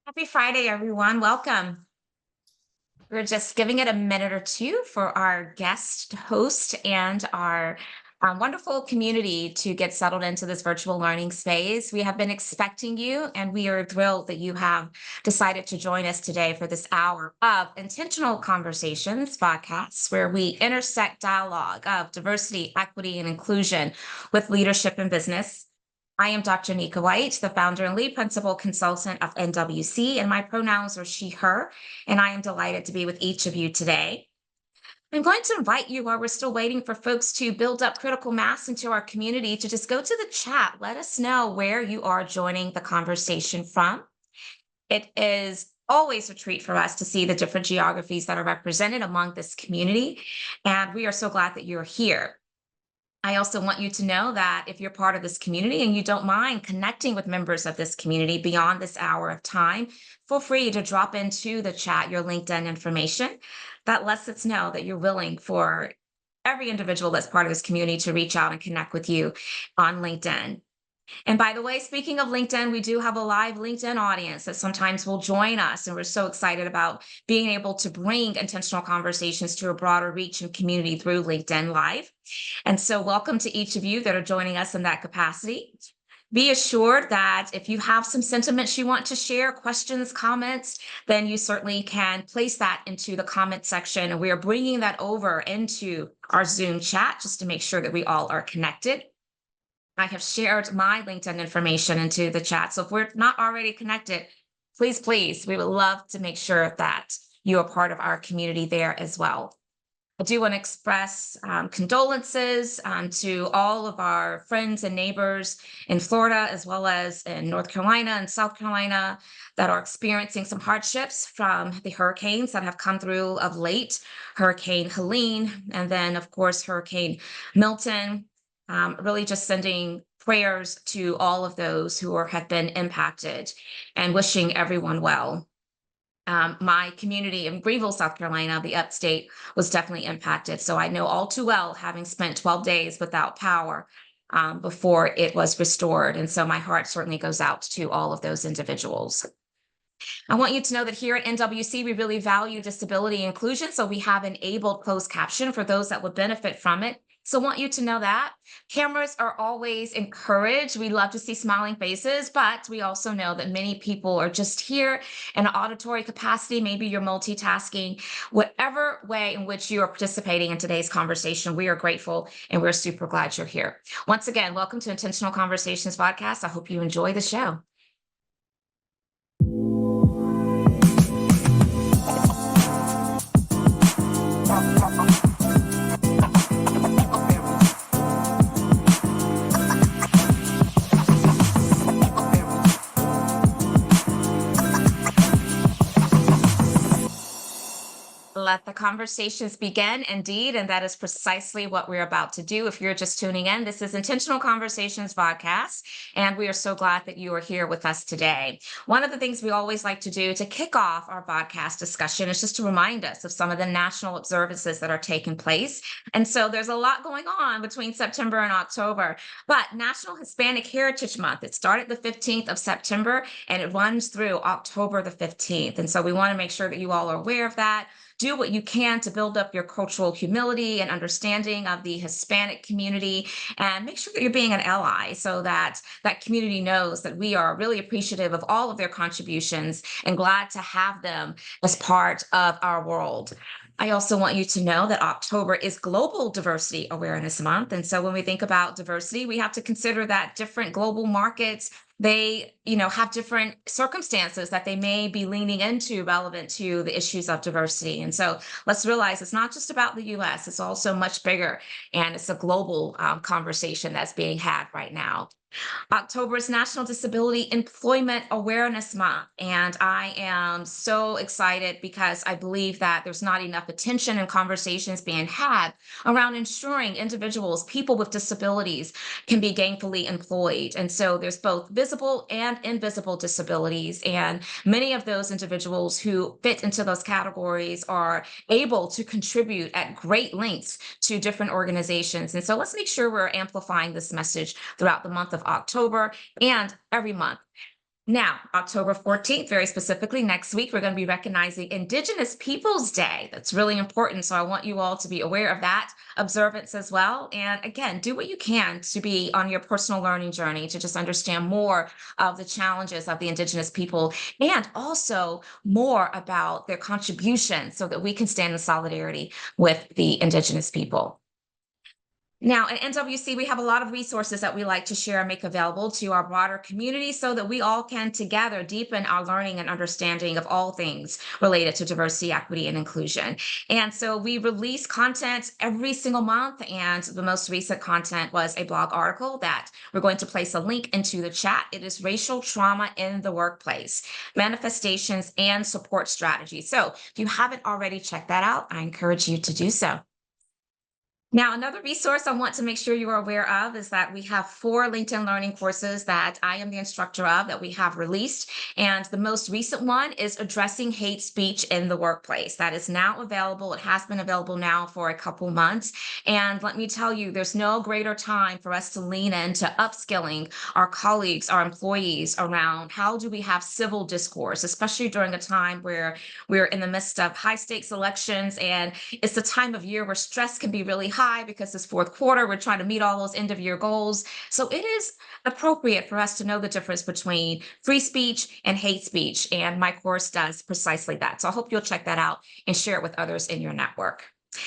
Happy Friday, everyone. Welcome. We're just giving it a minute or two for our guest host and our wonderful community to get settled into this virtual learning space. We have been expecting you, and we are thrilled that you have decided to join us today for this hour of Intentional Conversations VodCast, where we intersect dialogue of diversity, equity, and inclusion with leadership and business. I am Dr. Nika White, the founder and lead principal consultant of NWC, and my pronouns are she, her, and I am delighted to be with each of you today. I'm going to invite you while we're still waiting for folks to build up critical mass into our community to just go to the chat. Let us know where you are joining the conversation from. It is always a treat for us to see the different geographies that are represented among this community, and we are so glad that you're here. I also want you to know that if you're part of this community and you don't mind connecting with members of this community beyond this hour of time, feel free to drop into the chat your LinkedIn information. That lets us know that you're willing for every individual that's part of this community to reach out and connect with you on LinkedIn. And by the way, speaking of LinkedIn, we do have a live LinkedIn audience that sometimes will join us. And we're so excited about being able to bring intentional conversations to a broader reach and community through LinkedIn Live. And so welcome to each of you that are joining us in that capacity. Be assured that if you have some sentiments you want to share, questions, comments, then you certainly can place that into the comment section. And we are bringing that over into our Zoom chat just to make sure that we all are connected. I have shared my LinkedIn information into the chat. So if we're not already connected, please, we would love to make sure that you are part of our community there as well. I do want to express condolences to all of our friends and neighbors in Florida, as well as in North Carolina and South Carolina that are experiencing some hardships from the hurricanes that have come through of late, Hurricane Helene, and then, of course, Hurricane Milton. Really just sending prayers to all of those who have been impacted and wishing everyone well. My community in Greenville, South Carolina, the upstate, was definitely impacted. So I know all too well, having spent 12 days without power before it was restored. And so my heart certainly goes out to all of those individuals. I want you to know that here at NWC, we really value disability inclusion. So we have enabled closed caption for those that would benefit from it. So I want you to know that cameras are always encouraged. We love to see smiling faces, but we also know that many people are just here in an auditory capacity. Maybe you're multitasking. Whatever way in which you are participating in today's conversation, we are grateful and we're super glad you're here. Once again, welcome to Intentional Conversations VodCast. I hope you enjoy the show. Let the conversations begin, indeed, and that is precisely what we're about to do. If you're just tuning in, this is Intentional Conversations VodCast, and we are so glad that you are here with us today. One of the things we always like to do to kick off our podcast discussion is just to remind us of some of the national observances that are taking place. And so there's a lot going on between September and October, but National Hispanic Heritage Month, it started the 15th of September, and it runs through October the 15th. And so we want to make sure that you all are aware of that. Do what you can to build up your cultural humility and understanding of the Hispanic community, and make sure that you're being an ally so that that community knows that we are really appreciative of all of their contributions and glad to have them as part of our world. I also want you to know that October is Global Diversity Awareness Month. And so when we think about diversity, we have to consider that different global markets, they have different circumstances that they may be leaning into relevant to the issues of diversity. And so let's realize it's not just about the US, it's also much bigger, and it's a global conversation that's being had right now. October is National Disability Employment Awareness Month, and I am so excited because I believe that there's not enough attention and conversations being had around ensuring individuals, people with disabilities, can be gainfully employed. And so there's both visible and invisible disabilities, and many of those individuals who fit into those categories are able to contribute at great lengths to different organizations. And so let's make sure we're amplifying this message throughout the month of October and every month. Now, October 14th, very specifically next week, we're going to be recognizing Indigenous Peoples Day. That's really important. So I want you all to be aware of that observance as well. And again, do what you can to be on your personal learning journey to just understand more of the challenges of the Indigenous people and also more about their contributions so that we can stand in solidarity with the Indigenous people. Now, at NWC, we have a lot of resources that we like to share and make available to our broader community so that we all can together deepen our learning and understanding of all things related to diversity, equity, and inclusion. And so we release content every single month. And the most recent content was a blog article that we're going to place a link into the chat. It is Racial Trauma in the Workplace, Manifestations and Support Strategies. So if you haven't already checked that out, I encourage you to do so. Now, another resource I want to make sure you are aware of is that we have 4 LinkedIn learning courses that I am the instructor of that we have released. And the most recent one is Addressing Hate Speech in the Workplace. That is now available. It has been available now for a couple months. And let me tell you, there's no greater time for us to lean into upskilling our colleagues, our employees around how do we have civil discourse, especially during a time where we're in the midst of high stakes elections. And it's the time of year where stress can be really high because this fourth quarter, we're trying to meet all those end of year goals. So it is appropriate for us to know the difference between free speech and hate speech. And my course does precisely that. So I hope you'll check that out and share it with others in your network.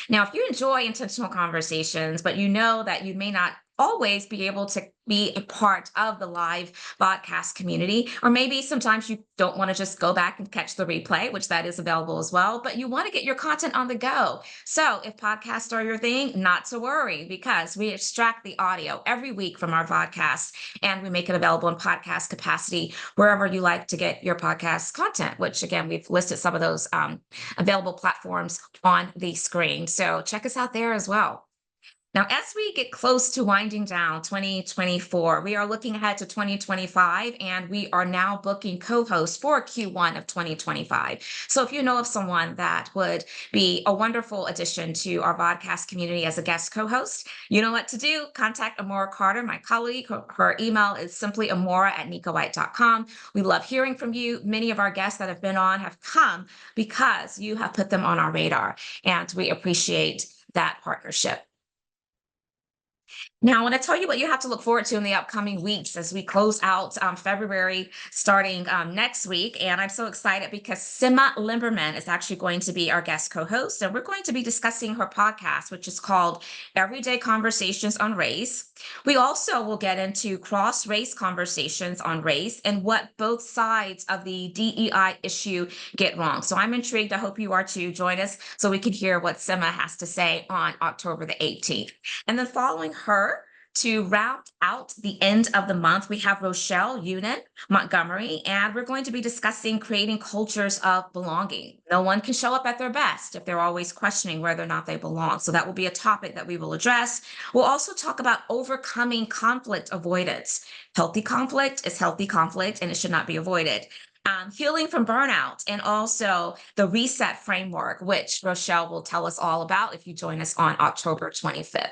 Now, if you enjoy intentional conversations, but you know that you may not always be able to be a part of the live podcast community, or maybe sometimes you don't want to just go back and catch the replay, which that is available as well, but you want to get your content on the go. So if podcasts are your thing, not to worry, because we extract the audio every week from our podcast and we make it available in podcast capacity wherever you like to get your podcast content, which again, we've listed some of those available platforms on the screen. So check us out there as well. Now, as we get close to winding down 2024, we are looking ahead to 2025, and we are now booking co-hosts for Q1 of 2025. So if you know of someone that would be a wonderful addition to our podcast community as a guest co-host, you know what to do. Contact Amora Carter, my colleague. Her email is simply amora@nikawhite.com. We love hearing from you. Many of our guests that have been on have come because you have put them on our radar, and we appreciate that partnership. Now, I want to tell you what you have to look forward to in the upcoming weeks as we close out February starting next week. And I'm so excited because Sima Limberman is actually going to be our guest co-host. And we're going to be discussing her podcast, which is called Everyday Conversations on Race. We also will get into cross-race conversations on race and what both sides of the DEI issue get wrong. So I'm intrigued. I hope you are too. Join us so we can hear what Sima has to say on October the 18th. And then following her, to round out the end of the month, we have Rochelle Unin Montgomery, and we're going to be discussing creating cultures of belonging. No one can show up at their best if they're always questioning whether or not they belong. So that will be a topic that we will address. We'll also talk about overcoming conflict avoidance. Healthy conflict is healthy conflict, and it should not be avoided. Healing from burnout, and also the reset framework, which Rochelle will tell us all about if you join us on October 25th.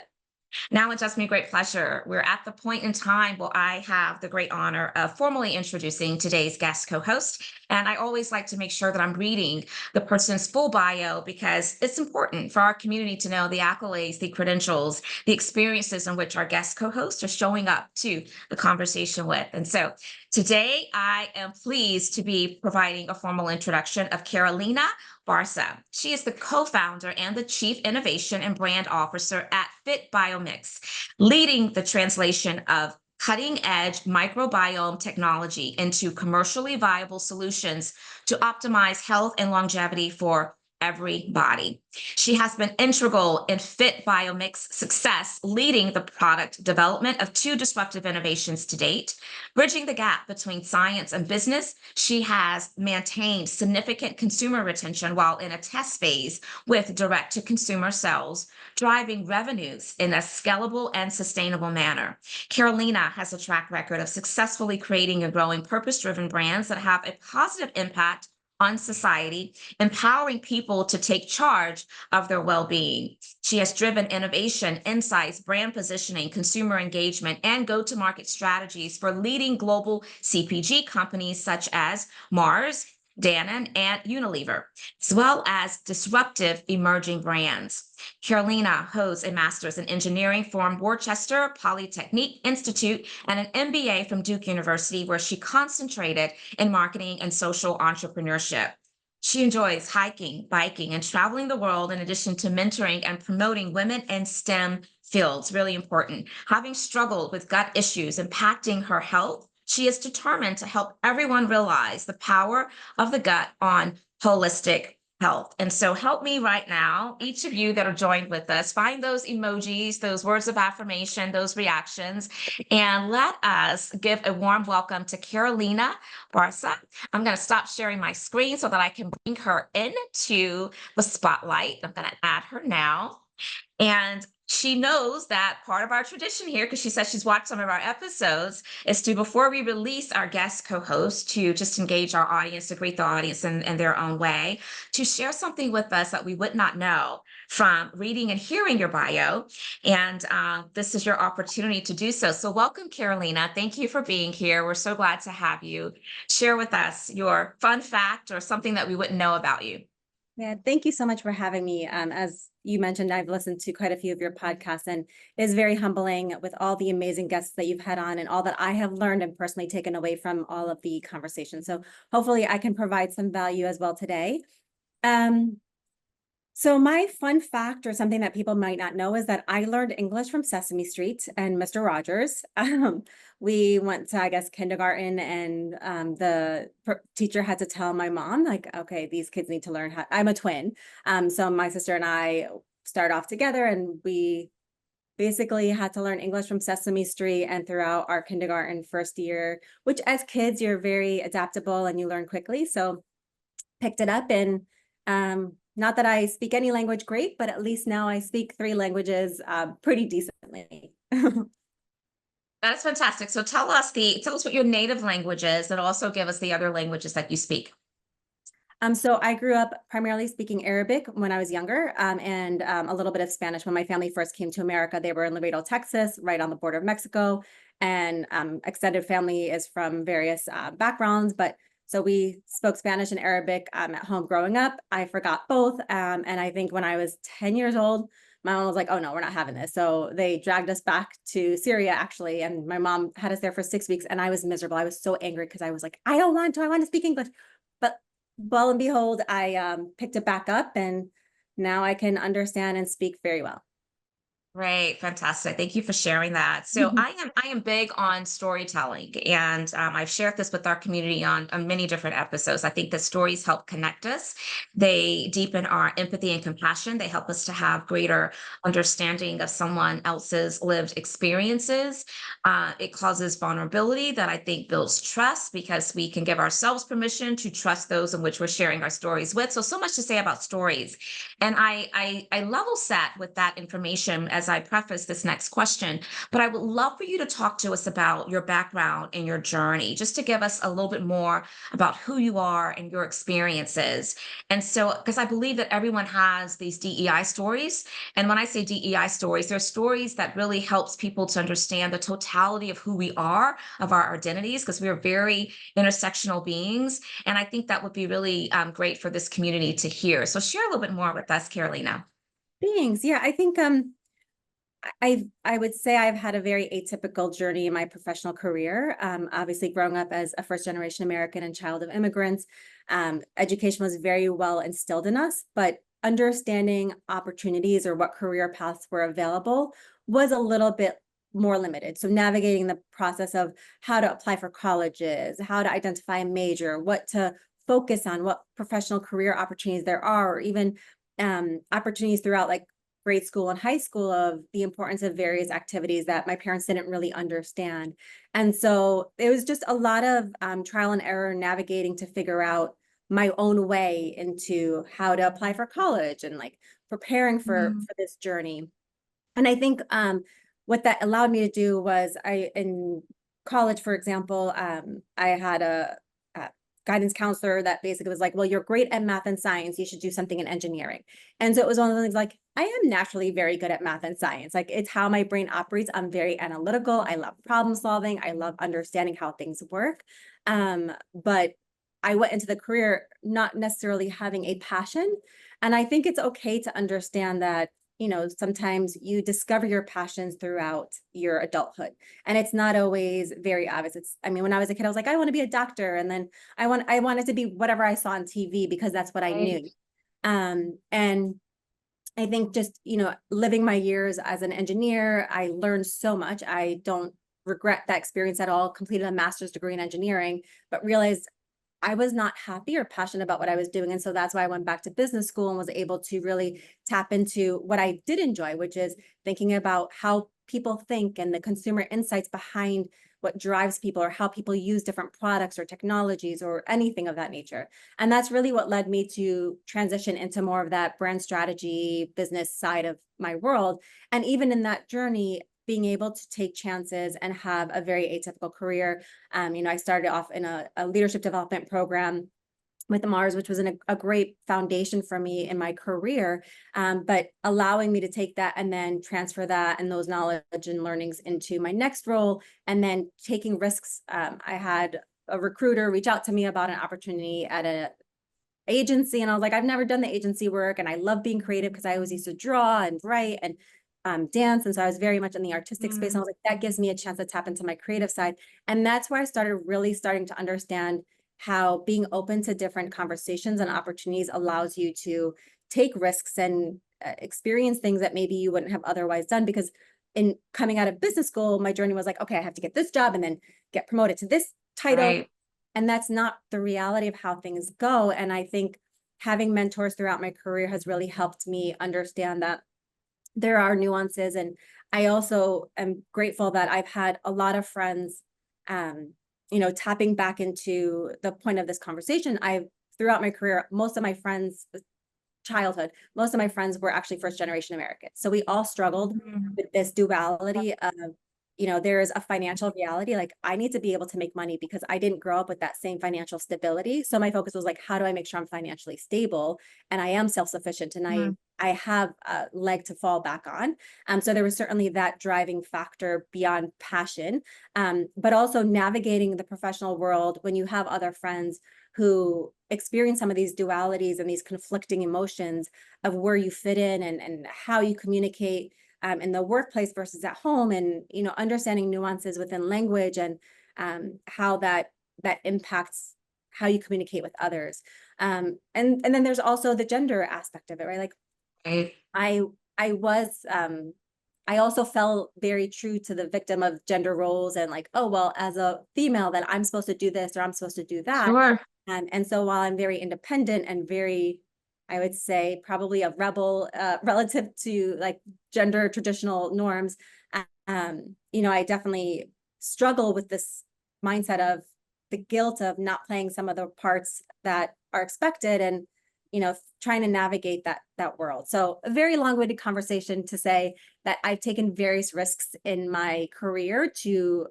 Now it does me great pleasure. We're at the point in time where I have the great honor of formally introducing today's guest co-host. And I always like to make sure that I'm reading the person's full bio because it's important for our community to know the accolades, the credentials, the experiences in which our guest co-hosts are showing up to the conversation with. And so today I am pleased to be providing a formal introduction of Carolina Barsa. She is the co-founder and the chief innovation and brand officer at FitBiomics, leading the translation of cutting-edge microbiome technology into commercially viable solutions to optimize health and longevity for everybody. She has been integral in FitBiomics' success, leading the product development of 2 disruptive innovations to date. Bridging the gap between science and business, she has maintained significant consumer retention while in a test phase with direct-to-consumer sales, driving revenues in a scalable and sustainable manner. Carolina has a track record of successfully creating and growing purpose-driven brands that have a positive impact on society, empowering people to take charge of their well-being. She has driven innovation, insights, brand positioning, consumer engagement, and go-to-market strategies for leading global CPG companies such as Mars, Danone, and Unilever, as well as disruptive emerging brands. Carolina holds a master's in engineering from Worcester Polytechnic Institute and an MBA from Duke University, where she concentrated in marketing and social entrepreneurship. She enjoys hiking, biking, and traveling the world, in addition to mentoring and promoting women in STEM fields. Really important. Having struggled with gut issues impacting her health, she is determined to help everyone realize the power of the gut on holistic health. And so help me right now, each of you that are joined with us, find those emojis, those words of affirmation, those reactions, and let us give a warm welcome to Carolina Barsa. I'm going to stop sharing my screen so that I can bring her into the spotlight. I'm going to add her now. And she knows that part of our tradition here, because she says she's watched some of our episodes, is to, before we release our guest co-host, to just engage our audience, to greet the audience in their own way, to share something with us that we would not know from reading and hearing your bio. And this is your opportunity to do so. So welcome, Carolina. Thank you for being here. We're so glad to have you. Share with us your fun fact or something that we wouldn't know about you. Yeah, thank you so much for having me. As you mentioned, I've listened to quite a few of your podcasts, and it is very humbling with all the amazing guests that you've had on and all that I have learned and personally taken away from all of the conversations. So hopefully I can provide some value as well today. Um, so my fun fact, or something that people might not know, is that I learned English from Sesame Street and Mr. Rogers. We went to, I guess, kindergarten, and the teacher had to tell my mom, like, okay, these kids need to learn how. I'm a twin, so my sister and I started off together, and we basically had to learn English from Sesame Street and throughout our kindergarten first year. Which, as kids, you're very adaptable and you learn quickly. So picked it up, and not that I speak any language great, but at least now I speak 3 languages pretty decently. That's fantastic. So tell us what your native language is, and also give us the other languages that you speak. So I grew up primarily speaking Arabic when I was younger, and a little bit of Spanish. When my family first came to America, they were in Laredo, Texas, right on the border of Mexico, and extended family is from various backgrounds, but so we spoke Spanish and Arabic at home growing up. I forgot both, and I think when I was 10 years old, my mom was like, "Oh no, we're not having this." So they dragged us back to Syria, actually, and my mom had us there for 6 weeks, and I was miserable. I was so angry because I was like, "I don't want to. I want to speak English." But lo and behold, I picked it back up, and now I can understand and speak very well. Great, fantastic. Thank you for sharing that. So I am big on storytelling, and I've shared this with our community on many different episodes. I think that stories help connect us. They deepen our empathy and compassion. They help us to have greater understanding of someone else's lived experiences. It causes vulnerability that I think builds trust, because we can give ourselves permission to trust those in which we're sharing our stories with. So much to say about stories. And I level set with that information as I preface this next question, but I would love for you to talk to us about your background and your journey, just to give us a little bit more about who you are and your experiences. And so, because I believe that everyone has these DEI stories. And when I say DEI stories, they're stories that really helps people to understand the totality of who we are, of our identities, because we are very intersectional beings. And I think that would be really great for this community to hear. So share a little bit more with us, Carolina. Thanks. Yeah, I think I would say I've had a very atypical journey in my professional career. Obviously, growing up as a first generation American and child of immigrants, education was very well instilled in us, but understanding opportunities or what career paths were available was a little bit more limited. So navigating the process of how to apply for colleges, how to identify a major, what to focus on, what professional career opportunities there are, or even opportunities throughout like grade school and high school, of the importance of various activities that my parents didn't really understand. And so it was just a lot of trial and error, navigating to figure out my own way into how to apply for college, and like preparing for this journey. And I think what that allowed me to do was, in college, for example, I had a guidance counselor that basically was like, well, you're great at math and science. You should do something in engineering. And so it was one of the things like, I am naturally very good at math and science. Like it's how my brain operates. I'm very analytical. I love problem solving. I love understanding how things work. But I went into the career not necessarily having a passion. And I think it's okay to understand that, sometimes you discover your passions throughout your adulthood. And it's not always very obvious. When I was a kid, I was like, I want to be a doctor. And then I wanted to be whatever I saw on TV because that's what I Right. knew. And I think just, living my years as an engineer, I learned so much. I don't regret that experience at all. Completed a master's degree in engineering, but realized I was not happy or passionate about what I was doing. And so that's why I went back to business school and was able to really tap into what I did enjoy, which is thinking about how people think and the consumer insights behind what drives people or how people use different products or technologies or anything of that nature. And that's really what led me to transition into more of that brand strategy business side of my world. And even in that journey, being able to take chances and have a very atypical career. I started off in a leadership development program with Mars, which was a great foundation for me in my career, but allowing me to take that and then transfer that and those knowledge and learnings into my next role, and then taking risks. I had a recruiter reach out to me about an opportunity at a agency, and I was like, I've never done the agency work, and I love being creative because I always used to draw and write and dance. And so I was very much in the artistic space. And I was like, that gives me a chance to tap into my creative side. And that's where I started really starting to understand how being open to different conversations and opportunities allows you to take risks and experience things that maybe you wouldn't have otherwise done. Because in coming out of business school, my journey was like, okay, I have to get this job and then get promoted to this title. Right. And that's not the reality of how things go. And I think having mentors throughout my career has really helped me understand that there are nuances. And I also am grateful that I've had a lot of friends, tapping back into the point of this conversation. Throughout my career, most of my friends, childhood, most of my friends were actually first generation Americans. So we all struggled Mhm. with this duality of, there is a financial reality. Like I need to be able to make money because I didn't grow up with that same financial stability. So my focus was like, how do I make sure I'm financially stable and I am self-sufficient and I Mhm. I have a leg to fall back on. So there was certainly that driving factor beyond passion, but also navigating the professional world when you have other friends who experience some of these dualities and these conflicting emotions of where you fit in and how you communicate in the workplace versus at home, and understanding nuances within language and how that impacts how you communicate with others. And then there's also the gender aspect of it, right? Like Right. I I was I also fell very true to the victim of gender roles and like, oh well, as a female, then I'm supposed to do this or I'm supposed to do that. Sure. And so while I'm very independent and very, I would say probably a rebel relative to like gender traditional norms, I definitely struggle with this mindset of the guilt of not playing some of the parts that are expected, and trying to navigate that world. So a very long-winded conversation to say that I've taken various risks in my career to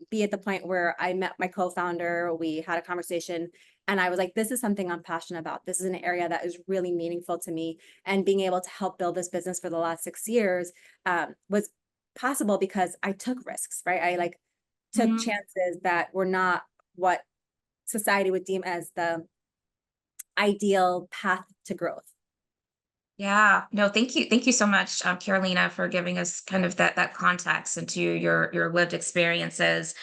be at the point where I met my co-founder. We had a conversation and I was like, this is something I'm passionate about. This is an area that is really meaningful to me. And being able to help build this business for the last 6 years was possible because I took risks, right? I like took Mhm. chances that were not what society would deem as the ideal path to growth. Yeah, no, thank you. Thank you so much, Carolina, for giving us kind of that context into your lived experiences.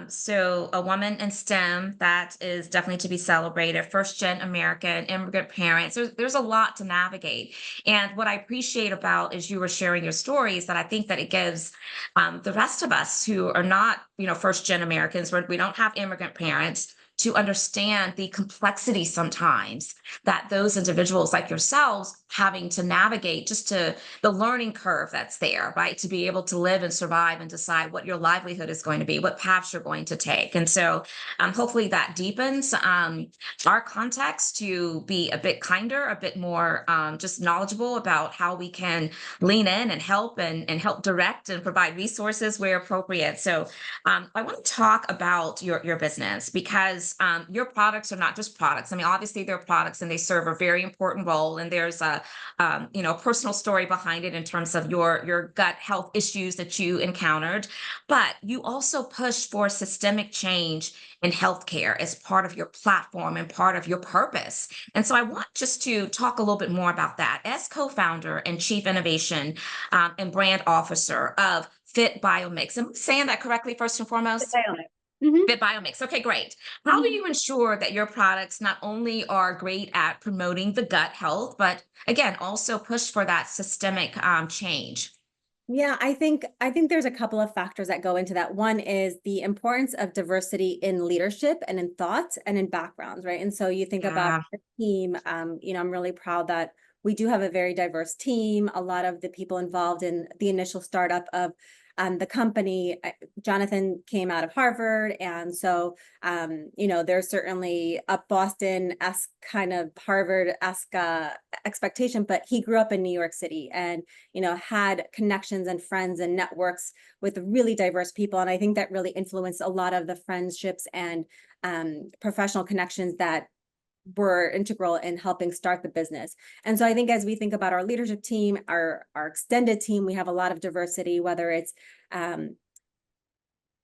So a woman in STEM, that is definitely to be celebrated. First gen American, immigrant parents. There's a lot to navigate. And what I appreciate about is you were sharing your stories that I think that it gives the rest of us who are not, first gen Americans, where we don't have immigrant parents, to understand the complexity sometimes that those individuals like yourselves having to navigate, just to the learning curve that's there, right? To be able to live and survive and decide what your livelihood is going to be, what paths you're going to take. And so hopefully that deepens our context to be a bit kinder, a bit more just knowledgeable about how we can lean in and and help direct and provide resources where appropriate. So I want to talk about your business because And your products are not just products. I mean, obviously they're products and they serve a very important role. And there's a, personal story behind it in terms of your gut health issues that you encountered. But you also push for systemic change in healthcare as part of your platform and part of your purpose. And so I want just to talk a little bit more about that. As co-founder and chief innovation and brand officer of FitBiomics, am I saying that correctly first and foremost? Mhm. FitBiomics. Okay, great. How do Mhm. you ensure that your products not only are great at promoting the gut health, but again, also push for that systemic change? Yeah, I think there's a couple of factors that go into that. One is the importance of diversity in leadership and in thoughts and in backgrounds, right? And so you think about Yeah. the team, I'm really proud that we do have a very diverse team. A lot of the people involved in the initial startup of the company, Jonathan came out of Harvard, and so there's certainly a Boston-esque kind of Harvard-esque expectation, but he grew up in New York City and had connections and friends and networks with really diverse people. And I think that really influenced a lot of the friendships and professional connections that were integral in helping start the business. And so I think as we think about our leadership team, our extended team, we have a lot of diversity, whether it's um,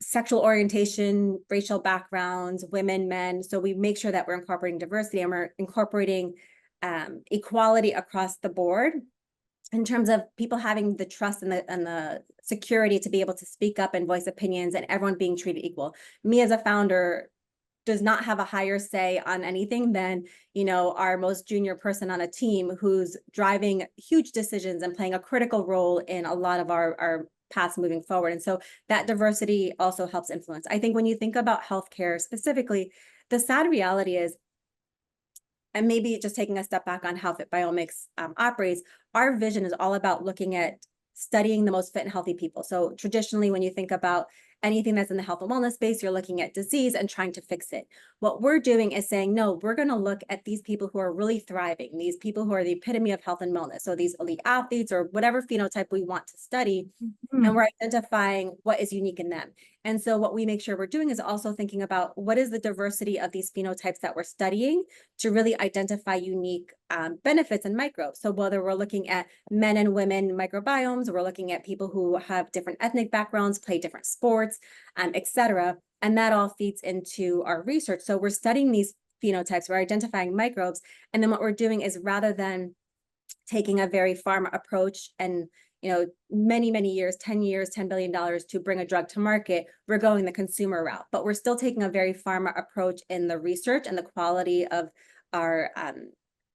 sexual orientation, racial backgrounds, women, men. So we make sure that we're incorporating diversity and we're incorporating equality across the board in terms of people having the trust and the security to be able to speak up and voice opinions and everyone being treated equal. Me as a founder does not have a higher say on anything than our most junior person on a team who's driving huge decisions and playing a critical role in a lot of our paths moving forward. And so that diversity also helps influence. I think when you think about healthcare specifically, the sad reality is, and maybe just taking a step back on how FitBiomics operates, our vision is all about looking at studying the most fit and healthy people. So traditionally, when you think about anything that's in the health and wellness space, you're looking at disease and trying to fix it. What we're doing is saying, no, we're going to look at these people who are really thriving, these people who are the epitome of health and wellness. So these elite athletes or whatever phenotype we want to study, and Mhm. we're identifying what is unique in them. And so what we make sure we're doing is also thinking about what is the diversity of these phenotypes that we're studying to really identify unique benefits in microbes. So whether we're looking at men and women microbiomes, we're looking at people who have different ethnic backgrounds, play different sports, et cetera. And that all feeds into our research. So we're studying these phenotypes, we're identifying microbes. And then what we're doing is rather than taking a very pharma approach and many years, 10 years, $10 billion to bring a drug to market, we're going the consumer route, but we're still taking a very pharma approach in the research and the quality of our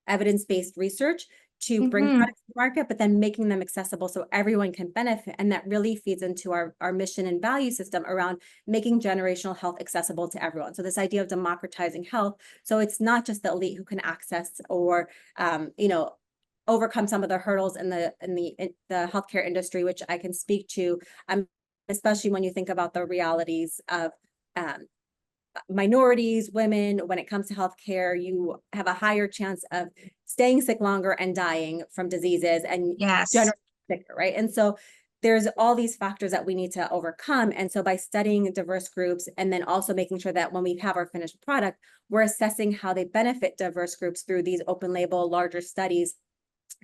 evidence-based research to bring Mhm. products to market, but then making them accessible so everyone can benefit. And that really feeds into our mission and value system around making generational health accessible to everyone. So this idea of democratizing health. So it's not just the elite who can access or, overcome some of the hurdles in the healthcare industry, which I can speak to, especially when you think about the realities of um, minorities, women. When it comes to healthcare, you have a higher chance of staying sick longer and dying from diseases and Yes. generally sicker, right? And so there's all these factors that we need to overcome. And so by studying diverse groups and then also making sure that when we have our finished product, we're assessing how they benefit diverse groups through these open label, larger studies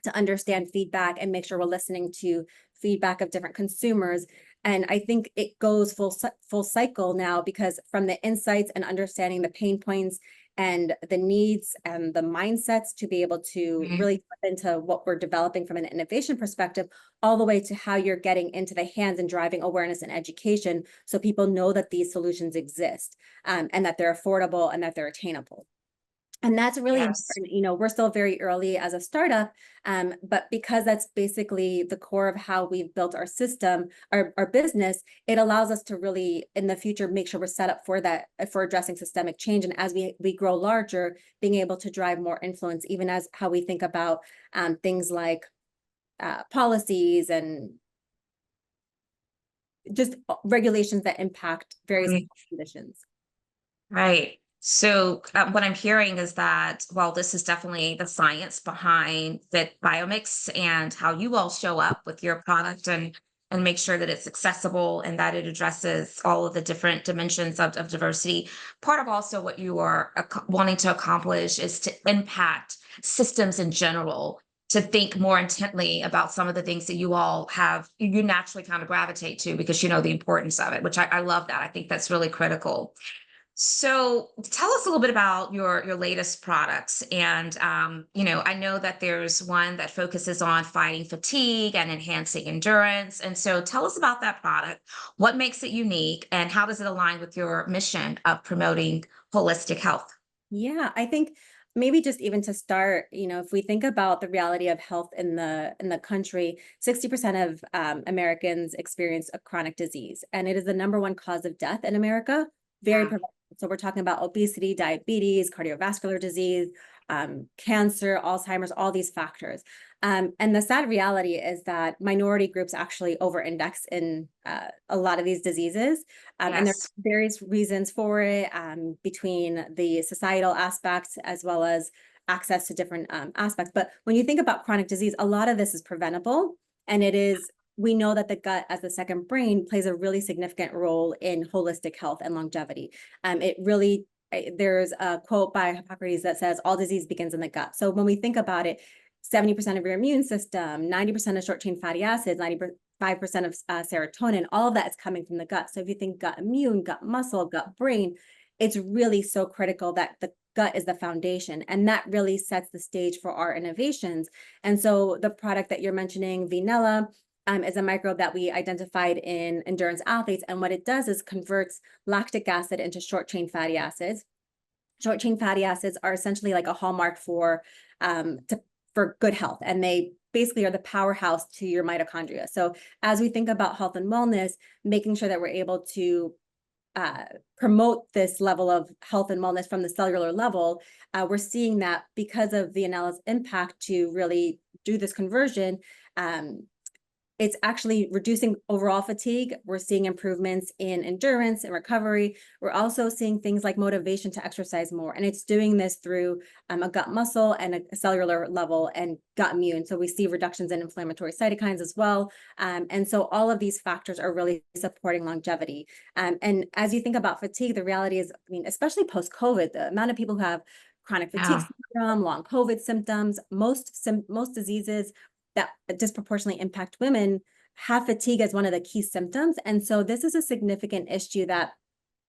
to understand feedback and make sure we're listening to feedback of different consumers. And I think it goes full cycle now, because from the insights and understanding the pain points and the needs and the mindsets to be able to Right. really tap into what we're developing from an innovation perspective, all the way to how you're getting into the hands and driving awareness and education so people know that these solutions exist, and that they're affordable and that they're attainable. And that's really Yes. important. We're still very early as a startup, but because that's basically the core of how we've built our system, our business, it allows us to really, in the future, make sure we're set up for that, for addressing systemic change. And as we grow larger, being able to drive more influence, even as how we think about things like policies and just regulations that impact various Right. conditions. Right. So what I'm hearing is that while this is definitely the science behind FitBiomics and how you all show up with your product and and make sure that it's accessible and that it addresses all of the different dimensions of diversity. Part of also what you are wanting to accomplish is to impact systems in general, to think more intently about some of the things that you all have, you naturally kind of gravitate to because you know the importance of it, which I love that. I think that's really critical. So tell us a little bit about your latest products. And I know that there's one that focuses on fighting fatigue and enhancing endurance. And so tell us about that product. What makes it unique and how does it align with your mission of promoting holistic health? Yeah, I think maybe just even to start, if we think about the reality of health in the country, 60% of Americans experience a chronic disease, and it is the number one cause of death in America. Very Yeah. preventable. So we're talking about obesity, diabetes, cardiovascular disease, cancer, Alzheimer's, all these factors. And the sad reality is that minority groups actually over-index in a lot of these diseases. And there's Yes. various reasons for it, between the societal aspects as well as access to different aspects. But when you think about chronic disease, a lot of this is preventable. And we know that the gut as the second brain plays a really significant role in holistic health and longevity. There's a quote by Hippocrates that says, all disease begins in the gut. So when we think about it, 70% of your immune system, 90% of short chain fatty acids, 95% of serotonin, all of that is coming from the gut. So if you think gut immune, gut muscle, gut brain, it's really so critical that the gut is the foundation. And that really sets the stage for our innovations. And so the product that you're mentioning, Vinella, is a microbe that we identified in endurance athletes. And what it does is converts lactic acid into short chain fatty acids. Short chain fatty acids are essentially like a hallmark for good health, and they basically are the powerhouse to your mitochondria. So as we think about health and wellness, making sure that we're able to promote this level of health and wellness from the cellular level, we're seeing that because of the Vinella's impact to really do this conversion, it's actually reducing overall fatigue. We're seeing improvements in endurance and recovery. We're also seeing things like motivation to exercise more. And it's doing this through a gut muscle and a cellular level and gut immune. So we see reductions in inflammatory cytokines as well. And so all of these factors are really supporting longevity. And as you think about fatigue, the reality is, especially post-COVID, the amount of people who have chronic fatigue Yeah. syndrome, long COVID symptoms, most diseases that disproportionately impact women have fatigue as one of the key symptoms. And so this is a significant issue that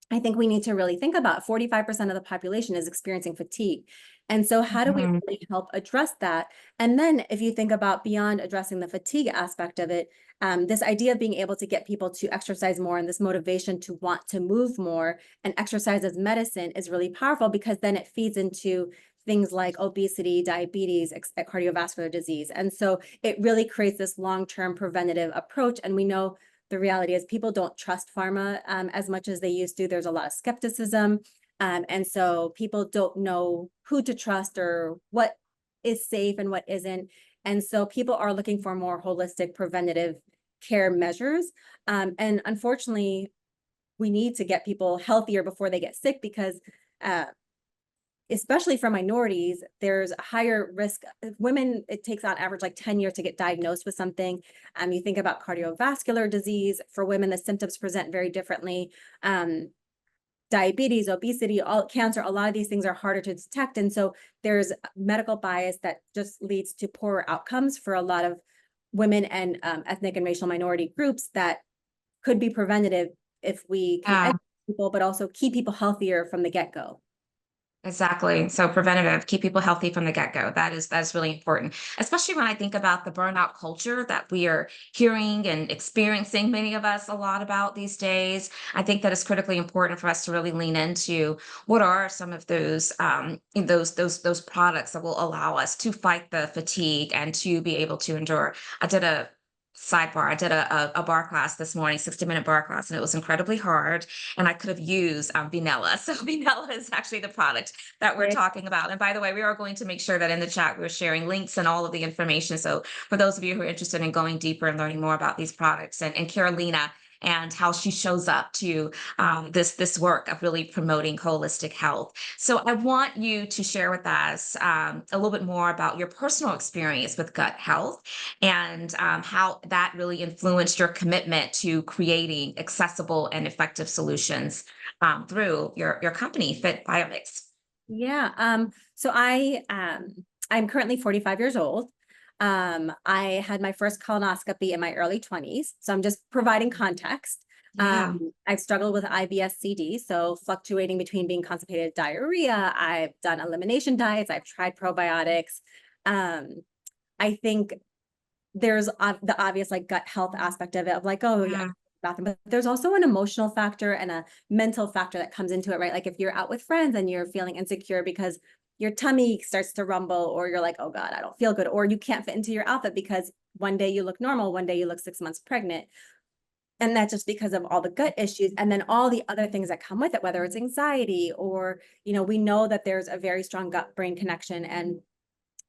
I think we need to really think about. 45% of the population is experiencing fatigue. And so how do we Mhm. really help address that? And then if you think about beyond addressing the fatigue aspect of it, this idea of being able to get people to exercise more and this motivation to want to move more and exercise as medicine is really powerful, because then it feeds into things like obesity, diabetes, cardiovascular disease. And so it really creates this long-term preventative approach. And we know the reality is people don't trust pharma as much as they used to. There's a lot of skepticism. And so people don't know who to trust or what is safe and what isn't. And so people are looking for more holistic preventative care measures. And unfortunately, we need to get people healthier before they get sick, because especially for minorities, there's a higher risk. Women, it takes on average like 10 years to get diagnosed with something. You think about cardiovascular disease. For women, the symptoms present very differently. Diabetes, obesity, all cancer, a lot of these things are harder to detect. And so there's medical bias that just leads to poorer outcomes for a lot of women and ethnic and racial minority groups that could be preventative if we can Yeah. educate people, but also keep people healthier from the get-go. Exactly. So preventative, keep people healthy from the get-go. That's really important, especially when I think about the burnout culture that we are hearing and experiencing, many of us a lot about these days. I think that it's critically important for us to really lean into what are some of those products that will allow us to fight the fatigue and to be able to endure. I did a sidebar. I did a bar class this morning, 60-minute bar class, and it was incredibly hard. And I could have used Vinella. So Vinella is actually the product that we're Right. talking about. And by the way, we are going to make sure that in the chat we're sharing links and all of the information. So for those of you who are interested in going deeper and learning more about these products, and Carolina and how she shows up to this work of really promoting holistic health. So I want you to share with us a little bit more about your personal experience with gut health and how that really influenced your commitment to creating accessible and effective solutions through your company, FitBiomics. Yeah. So I'm currently 45 years old. I had my first colonoscopy in my early 20s. So I'm just providing context. Yeah. I've struggled with IBS-CD, so fluctuating between being constipated, diarrhea. I've done elimination diets. I've tried probiotics. Um, I think there's the obvious like gut health aspect of it of like, oh yeah, Yeah. bathroom, but there's also an emotional factor and a mental factor that comes into it, right? Like if you're out with friends and you're feeling insecure because your tummy starts to rumble, or you're like, oh God, I don't feel good, or you can't fit into your outfit because one day you look normal, one day you look 6 months pregnant. And that's just because of all the gut issues and then all the other things that come with it, whether it's anxiety or, we know that there's a very strong gut brain connection, and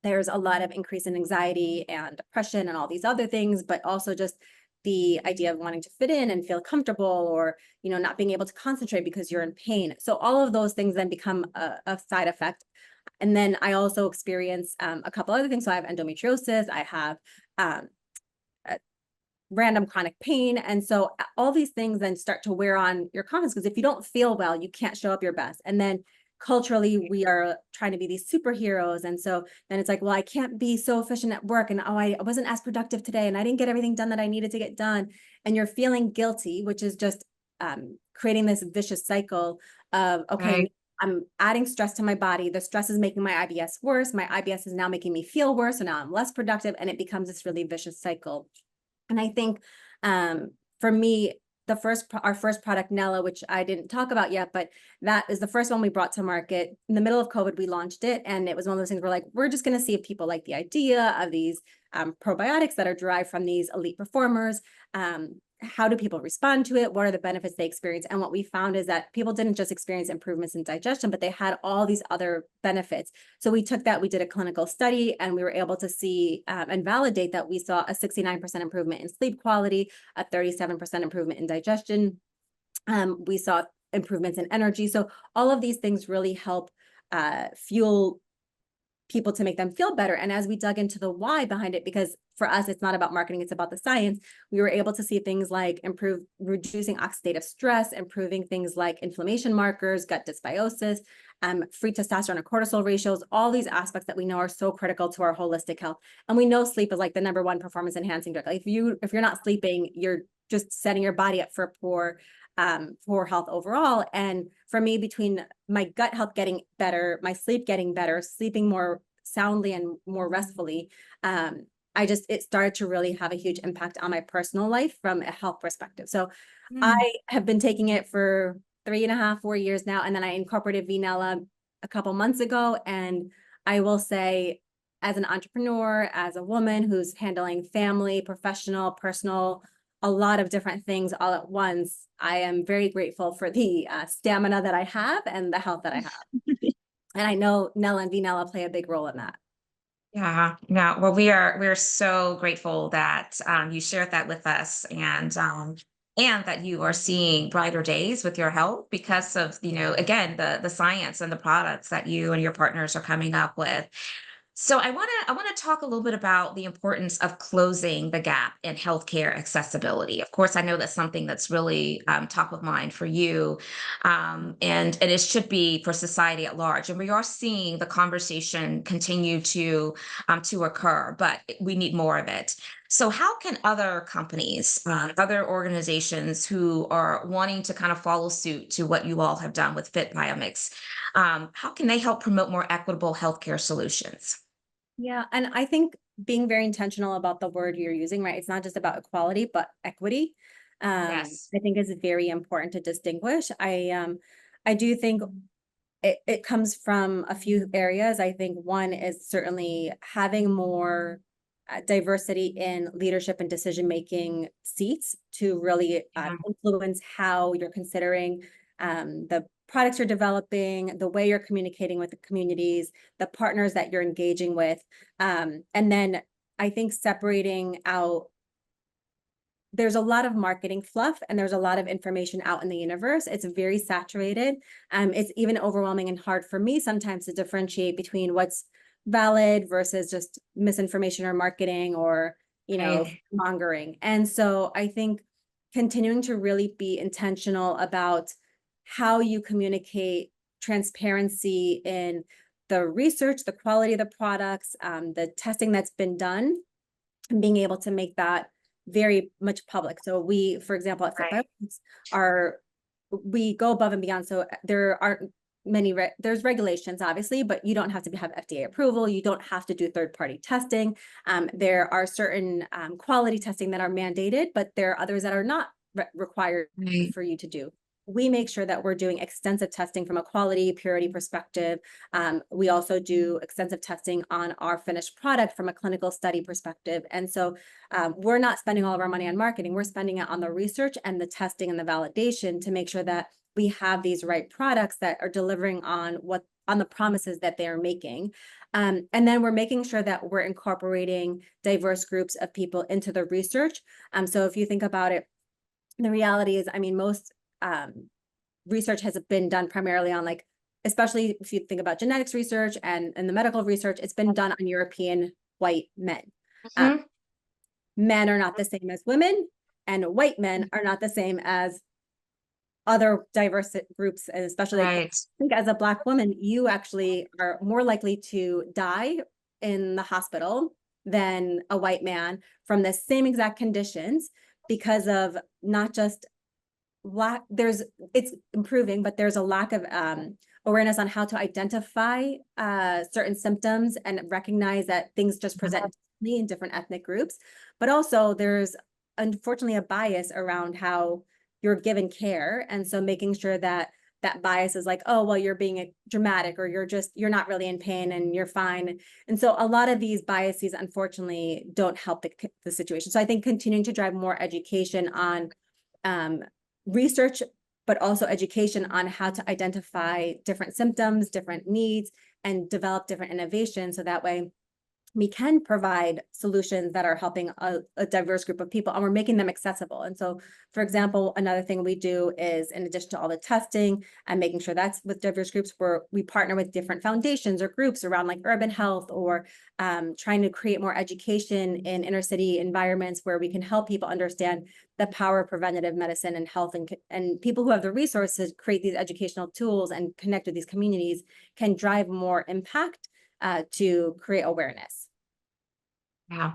there's a lot of increase in anxiety and depression and all these other things, but also just the idea of wanting to fit in and feel comfortable, or not being able to concentrate because you're in pain. So all of those things then become a side effect. And then I also experience a couple other things. So I have endometriosis, I have um, random chronic pain. And so all these things then start to wear on your confidence, because if you don't feel well, you can't show up your best. And then culturally, we are trying to be these superheroes. And so then it's like, well, I can't be so efficient at work. And oh, I wasn't as productive today, and I didn't get everything done that I needed to get done. And you're feeling guilty, which is just creating this vicious cycle of, okay, Right. I'm adding stress to my body. The stress is making my IBS worse. My IBS is now making me feel worse. So now I'm less productive. And it becomes this really vicious cycle. And I think for me, our first product, Nella, which I didn't talk about yet, but that is the first one we brought to market. In the middle of COVID, we launched it. And it was one of those things where like, we're just going to see if people like the idea of these probiotics that are derived from these elite performers. How do people respond to it? What are the benefits they experience? And what we found is that people didn't just experience improvements in digestion, but they had all these other benefits. So we took that, we did a clinical study, and we were able to see and validate that we saw a 69% improvement in sleep quality, a 37% improvement in digestion. We saw improvements in energy. So all of these things really help fuel people to make them feel better. And as we dug into the why behind it, because for us, it's not about marketing, it's about the science, we were able to see things like reducing oxidative stress, improving things like inflammation markers, gut dysbiosis, free testosterone and cortisol ratios, all these aspects that we know are so critical to our holistic health. And we know sleep is like the number one performance enhancing drug. Like if you're not sleeping, you're just setting your body up for poor health overall. And for me, between my gut health getting better, my sleep getting better, sleeping more soundly and more restfully, it started to really have a huge impact on my personal life from a health perspective. So Mm. I have been taking it for 3.5, 4 years now. And then I incorporated Vinella a couple months ago. And I will say, as an entrepreneur, as a woman who's handling family, professional, personal, a lot of different things all at once, I am very grateful for the stamina that I have and the health that I have. And I know Nella and Vinella play a big role in that. Yeah, no. Well, we are so grateful that you shared that with us, and that you are seeing brighter days with your health because of again the science and the products that you and your partners are coming up with. So I want to talk a little bit about the importance of closing the gap in healthcare accessibility. Of course, I know that's something that's really top of mind for you, and it should be for society at large. And we are seeing the conversation continue to occur, but we need more of it. So, how can other companies, other organizations who are wanting to kind of follow suit to what you all have done with FitBiomics, how can they help promote more equitable healthcare solutions? Yeah, and I think being very intentional about the word you're using, right? It's not just about equality, but equity. Yes. I think is very important to distinguish. I do think it comes from a few areas. I think one is certainly having more diversity in leadership and decision-making seats to really Yeah. influence how you're considering the products you're developing, the way you're communicating with the communities, the partners that you're engaging with. And then I think separating out there's a lot of marketing fluff and there's a lot of information out in the universe. It's very saturated. It's even overwhelming and hard for me sometimes to differentiate between what's valid versus just misinformation or marketing or, Right. mongering. And so I think continuing to really be intentional about how you communicate transparency in the research, the quality of the products, the testing that's been done, and being able to make that very much public. So we, for example, at Right. FitBiomics, we go above and beyond. So there aren't there's regulations, obviously, but you don't have to have FDA approval. You don't have to do third-party testing. There are certain quality testing that are mandated, but there are others that are not required Right. for you to do. We make sure that we're doing extensive testing from a quality, purity perspective. We also do extensive testing on our finished product from a clinical study perspective. And so we're not spending all of our money on marketing. We're spending it on the research and the testing and the validation to make sure that we have these right products that are delivering on the promises that they are making. And then we're making sure that we're incorporating diverse groups of people into the research. So if you think about it, the reality is, I mean, most research has been done primarily on, like, especially if you think about genetics research and the medical research, it's been done on European white men. Mhm. Men are not the same as women, and white men are not the same as other diverse groups, and especially, like, I Right. think as a Black woman, you actually are more likely to die in the hospital than a white man from the same exact conditions because of not just it's improving, but there's a lack of awareness on how to identify certain symptoms and recognize that things just present differently in different ethnic groups. But also there's unfortunately a bias around how you're given care. And so making sure that that bias is like, oh, well, you're being dramatic, or you're not really in pain and you're fine. And so a lot of these biases, unfortunately, don't help the situation. So I think continuing to drive more education on research, but also education on how to identify different symptoms, different needs, and develop different innovations. So that way we can provide solutions that are helping a diverse group of people, and we're making them accessible. And so, for example, another thing we do is, in addition to all the testing and making sure that's with diverse groups, where we partner with different foundations or groups around, like, urban health, or trying to create more education in inner city environments where we can help people understand the power of preventative medicine and health, and people who have the resources create these educational tools and connect with these communities can drive more impact to create awareness. Yeah.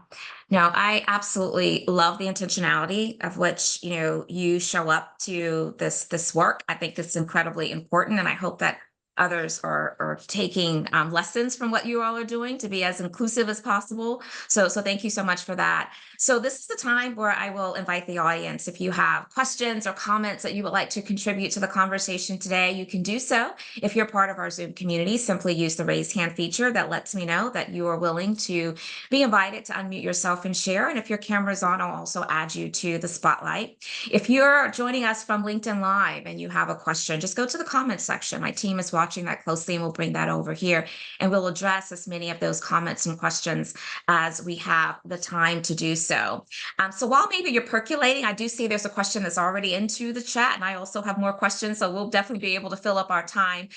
No, I absolutely love the intentionality of which, you show up to this work. I think it's incredibly important, and I hope that others are taking lessons from what you all are doing to be as inclusive as possible. So thank you so much for that. So this is the time where I will invite the audience. If you have questions or comments that you would like to contribute to the conversation today, you can do so. If you're part of our Zoom community, simply use the raise hand feature that lets me know that you are willing to be invited to unmute yourself and share. And if your camera's on, I'll also add you to the spotlight. If you're joining us from LinkedIn Live and you have a question, just go to the comments section. My team is watching that closely, and we'll bring that over here, and we'll address as many of those comments and questions as we have the time to do so. So while maybe you're percolating, I do see there's a question that's already into the chat, and I also have more questions, so we'll definitely be able to fill up our time.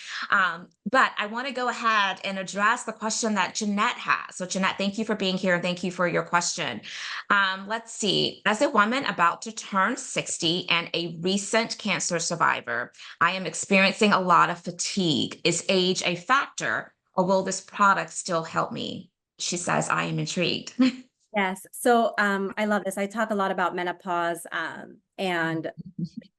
But I want to go ahead and address the question that Jeanette has. So Jeanette, thank you for being here, and thank you for your question. Let's see. As a woman about to turn 60 and a recent cancer survivor, I am experiencing a lot of fatigue. Is age a factor, or will this product still help me? She says, I am intrigued. Yes. So I love this. I talk a lot about menopause, and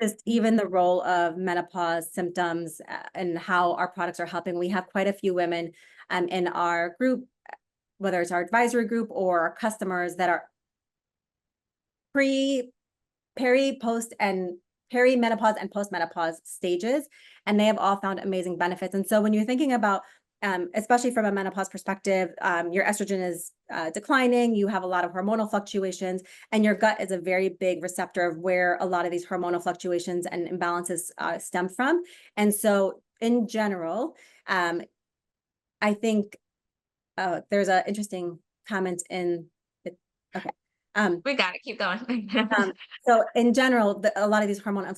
just even the role of menopause symptoms, and how our products are helping. We have quite a few women in our group, whether it's our advisory group or our customers, that are post, and perimenopause and postmenopause stages, and they have all found amazing benefits. And so when you're thinking about, especially from a menopause perspective, your estrogen is declining, you have a lot of hormonal fluctuations, and your gut is a very big receptor of where a lot of these hormonal fluctuations and imbalances stem from. And so in general, I think there's an interesting comment in it. Okay. We got it. Keep going. Um, so in general, a lot of these hormone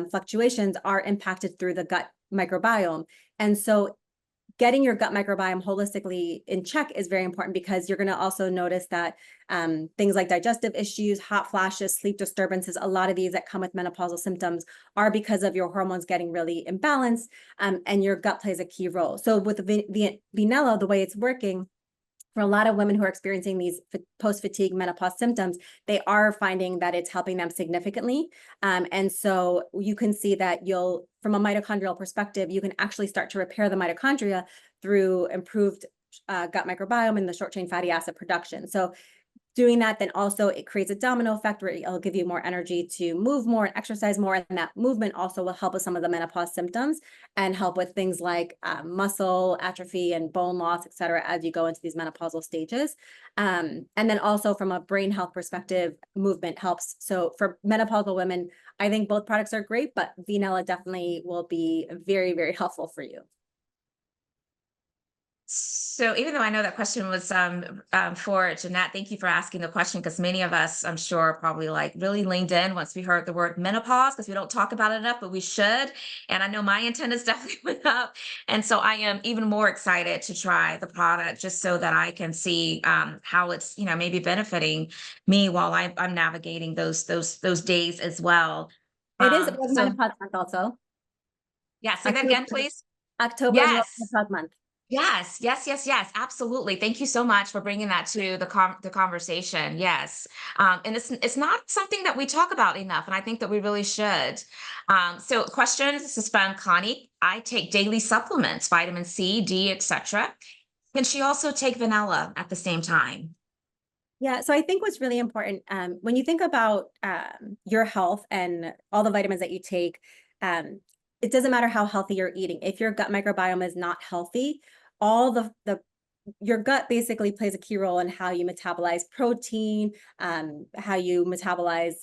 fluctuations are impacted through the gut microbiome. And so getting your gut microbiome holistically in check is very important, because you're going to also notice that things like digestive issues, hot flashes, sleep disturbances, a lot of these that come with menopausal symptoms are because of your hormones getting really imbalanced, and your gut plays a key role. So with the Vinella, the way it's working, for a lot of women who are experiencing these post-fatigue menopause symptoms, they are finding that it's helping them significantly. And so you can see that from a mitochondrial perspective, you can actually start to repair the mitochondria through improved gut microbiome and the short chain fatty acid production. So doing that, then also it creates a domino effect where it'll give you more energy to move more and exercise more. And that movement also will help with some of the menopause symptoms and help with things like muscle atrophy and bone loss, et cetera, as you go into these menopausal stages. And then also from a brain health perspective, movement helps. So for menopausal women, I think both products are great, but Vinella definitely will be very, very helpful for you. So even though I know that question was for Jeanette, thank you for asking the question, because many of us, I'm sure, probably like really leaned in once we heard the word menopause, because we don't talk about it enough, but we should. And I know my antennas definitely went up. And so I am even more excited to try the product, just so that I can see how it's, maybe benefiting me while I'm navigating those days as well. It is So menopause month also. yeah, say that again, October, please. October is Yes. menopause month. Yes, yes, yes, yes, absolutely. Thank you so much for bringing that to the conversation. Yes, and it's not something that we talk about enough, and I think that we really should. So, question. This is from Connie. I take daily supplements, vitamin C, D, etc. Can she also take vanilla at the same time? Yeah, so I think what's really important, when you think about your health and all the vitamins that you take, it doesn't matter how healthy you're eating. If your gut microbiome is not healthy, all the your gut basically plays a key role in how you metabolize protein, how you metabolize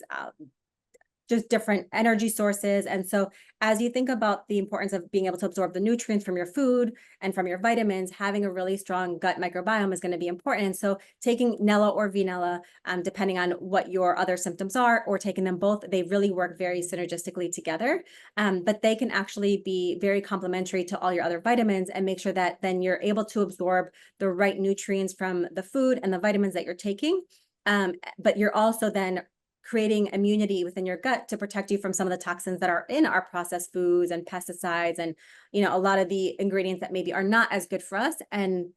just different energy sources. And so as you think about the importance of being able to absorb the nutrients from your food and from your vitamins, having a really strong gut microbiome is going to be important. And so taking Nella or Vinella, depending on what your other symptoms are, or taking them both, they really work very synergistically together. But they can actually be very complementary to all your other vitamins, and make sure that then you're able to absorb the right nutrients from the food and the vitamins that you're taking. But you're also then creating immunity within your gut to protect you from some of the toxins that are in our processed foods and pesticides, and a lot of the ingredients that maybe are not as good for us. And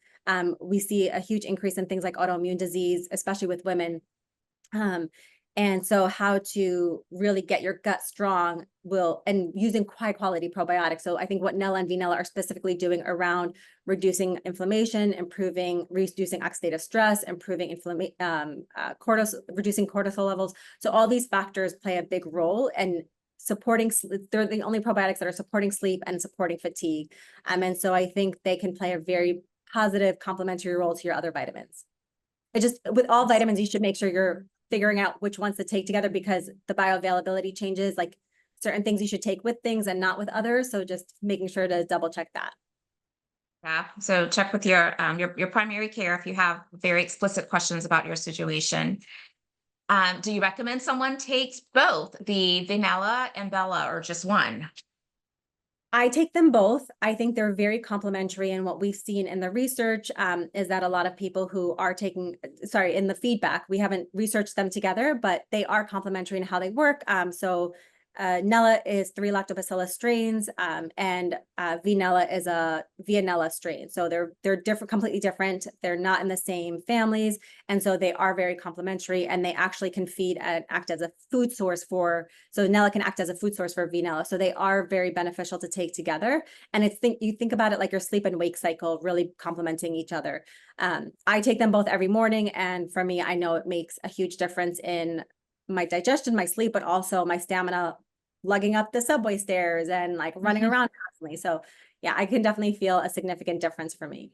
we see a huge increase in things like autoimmune disease, especially with women. And so how to really get your gut strong and using high quality probiotics. So I think what Nella and Vinella are specifically doing around reducing inflammation, reducing oxidative stress, improving reducing cortisol levels. So all these factors play a big role, and they're the only probiotics that are supporting sleep and supporting fatigue. And so I think they can play a very positive complementary role to your other vitamins. With all vitamins, you should make sure you're figuring out which ones to take together, because the bioavailability changes, like certain things you should take with things and not with others. So just making sure to double check that. Yeah. So check with your primary care if you have very explicit questions about your situation. Do you recommend someone takes both the vanilla and Bella, or just one? I take them both. I think they're very complementary. And what we've seen in the research is that a lot of people who are in the feedback, we haven't researched them together, but they are complementary in how they work. So Nella is 3 lactobacillus strains, and Vinella is a Vianella strain. So they're different, completely different. They're not in the same families, and so they are very complementary. And they actually can feed and act as a food source So Nella can act as a food source for Vinella. So they are very beneficial to take together. And you think about it like your sleep and wake cycle, really complementing each other. I take them both every morning, and for me, I know it makes a huge difference in my digestion, my sleep, but also my stamina, lugging up the subway stairs and like running around constantly. So yeah, I can definitely feel a significant difference for me.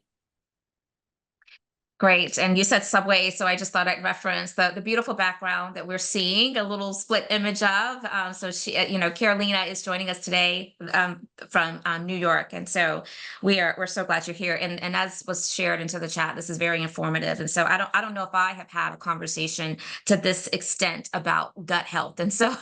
Great. And you said Subway, so I just thought I'd reference the beautiful background that we're seeing, a little split image of. So she, Carolina is joining us today from New York, and so we're so glad you're here. And as was shared into the chat, this is very informative. And so I don't know if I have had a conversation to this extent about gut health, and so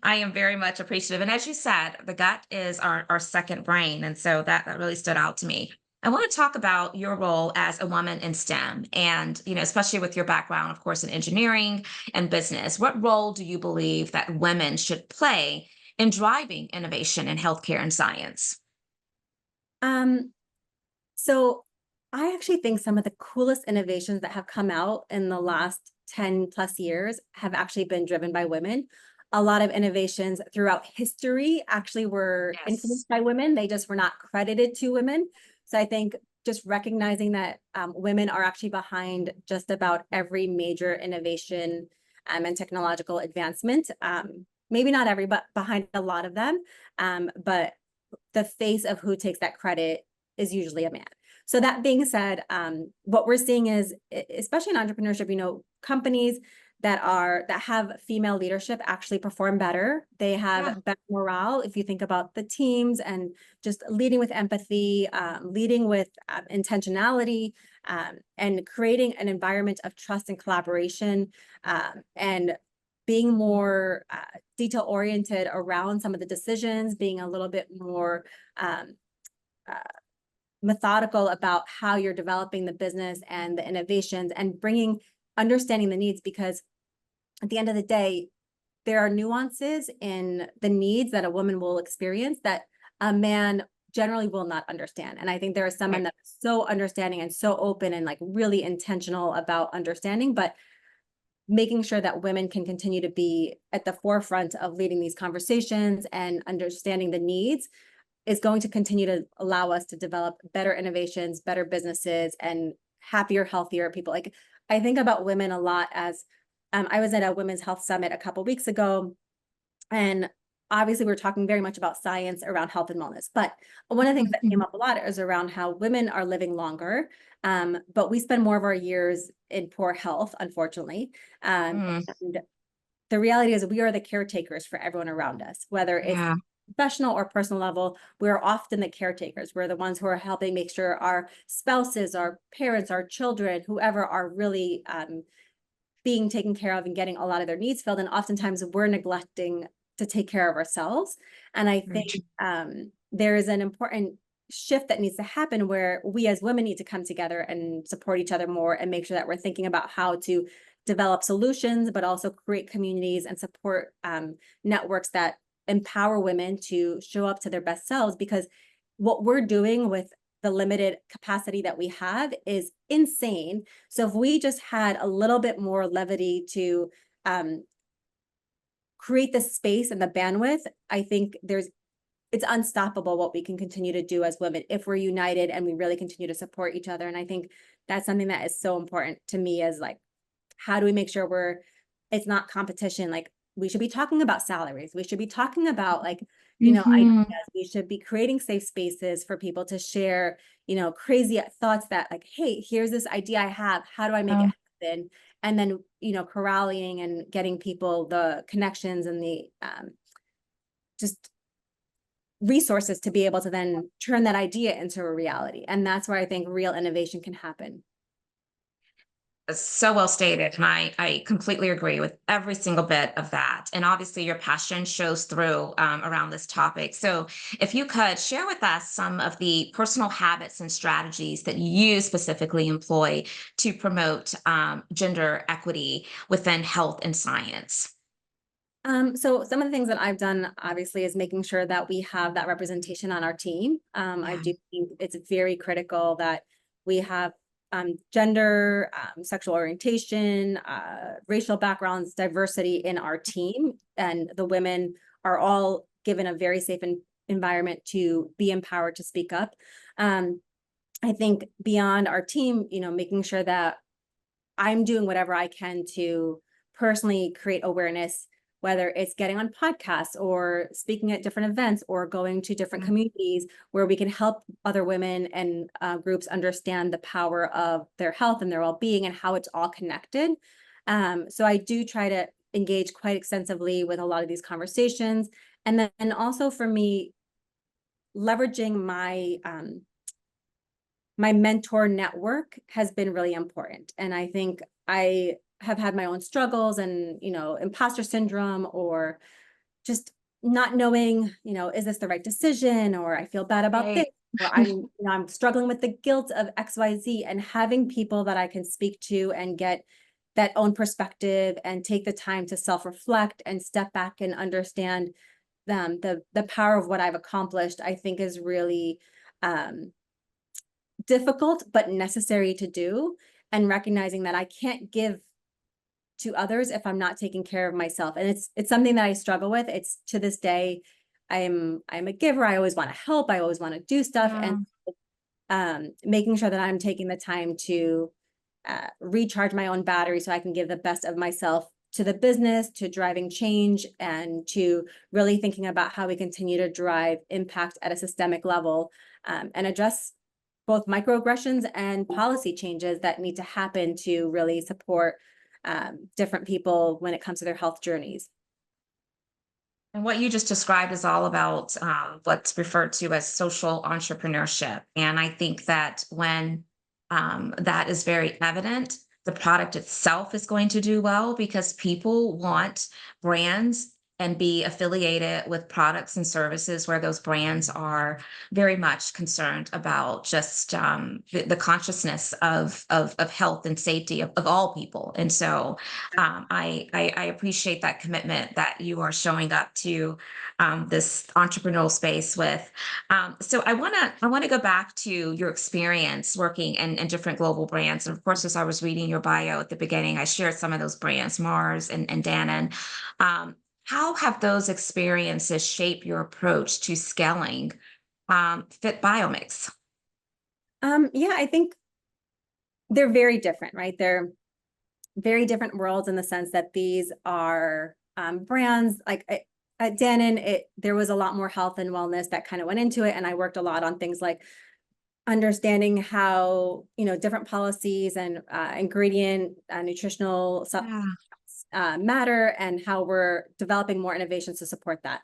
I am very much appreciative. And as you said, the gut is our second brain, and so that really stood out to me. I want to talk about your role as a woman in STEM and, especially with your background, of course, in engineering and business. What role do you believe that women should play in driving innovation in healthcare and science? Um, so I actually think some of the coolest innovations that have come out in the last 10 plus years have actually been driven by women. A lot of innovations throughout history actually were Yes. influenced by women. They just were not credited to women. So I think just recognizing that women are actually behind just about every major innovation and technological advancement. Maybe not every, but behind a lot of them. But the face of who takes that credit is usually a man. So that being said, what we're seeing is, especially in entrepreneurship, companies that have female leadership actually perform better. They Yeah. have better morale. If you think about the teams and just leading with empathy, leading with intentionality, and creating an environment of trust and collaboration, and being more detail oriented around some of the decisions, being a little bit more um, uh, methodical about how you're developing the business and the innovations and understanding the needs, because at the end of the day, there are nuances in the needs that a woman will experience that a man generally will not understand. And I think there are some men Right. that are so understanding and so open and like really intentional about understanding, but making sure that women can continue to be at the forefront of leading these conversations and understanding the needs is going to continue to allow us to develop better innovations, better businesses, and happier, healthier people. Like I think about women a lot as I was at a women's health summit a couple weeks ago, and obviously we're talking very much about science around health and wellness. But one of the things that came Mhm. up a lot is around how women are living longer, but we spend more of our years in poor health, unfortunately. Mm, And the reality is we are the caretakers for everyone around us, whether it's yeah. professional or personal level. We're often the caretakers. We're the ones who are helping make sure our spouses, our parents, our children, whoever are really being taken care of and getting a lot of their needs filled. And oftentimes we're neglecting to take care of ourselves. And I Very think true. there is an important shift that needs to happen where we as women need to come together and support each other more and make sure that we're thinking about how to develop solutions, but also create communities and support networks that empower women to show up to their best selves. Because what we're doing with the limited capacity that we have is insane. So if we just had a little bit more levity to um, create the space and the bandwidth, I think it's unstoppable what we can continue to do as women if we're united and we really continue to support each other. And I think that's something that is so important to me, as like, how do we make sure it's not competition? Like we should be talking about salaries. We should be talking about like, ideas. Mhm. We should be creating safe spaces for people to share, crazy thoughts that like, hey, here's this idea I have. How do I make it Oh, happen? And then, corralling and getting people the connections and the just resources to be able to then turn that idea into a reality. And that's where I think real innovation can happen. so well stated. And I completely agree with every single bit of that. And obviously, your passion shows through around this topic. So, if you could share with us some of the personal habits and strategies that you specifically employ to promote gender equity within health and science. So some of the things that I've done obviously is making sure that we have that representation on our team. I Yeah. do think it's very critical that we have gender, sexual orientation, racial backgrounds, diversity in our team, and the women are all given a very safe environment to be empowered to speak up. Um, I think beyond our team, making sure that I'm doing whatever I can to personally create awareness whether it's getting on podcasts or speaking at different events or going to different communities where we can help other women and groups understand the power of their health and their well-being and how it's all connected. So I do try to engage quite extensively with a lot of these conversations. And then also for me, leveraging my mentor network has been really important. And I think I have had my own struggles and, imposter syndrome, or just not knowing, is this the right decision, or I feel bad about this, Right. or I'm struggling with the guilt of XYZ, and having people that I can speak to and get that own perspective and take the time to self-reflect and step back and understand the power of what I've accomplished, I think is really difficult but necessary to do, and recognizing that I can't give to others if I'm not taking care of myself. And it's something that I struggle with. It's to this day, I'm a giver. I always want to help. I always want to do stuff. Yeah. And making sure that I'm taking the time to recharge my own battery so I can give the best of myself to the business, to driving change, and to really thinking about how we continue to drive impact at a systemic level, and address both microaggressions and policy changes that need to happen to really support different people when it comes to their health journeys. And what you just described is all about what's referred to as social entrepreneurship. And I think that when that is very evident, the product itself is going to do well because people want brands and be affiliated with products and services where those brands are very much concerned about just the consciousness of health and safety of all people. And so I appreciate that commitment that you are showing up to this entrepreneurial space with. So I want to go back to your experience working in different global brands. And of course, as I was reading your bio at the beginning, I shared some of those brands, Mars and Dannon. How have those experiences shaped your approach to scaling FitBiomics? Yeah, I think they're very different, right? They're very different worlds in the sense that these are brands like at Dannon, there was a lot more health and wellness that kind of went into it. And I worked a lot on things like understanding how, different policies and ingredient nutritional Yeah. matter, and how we're developing more innovations to support that.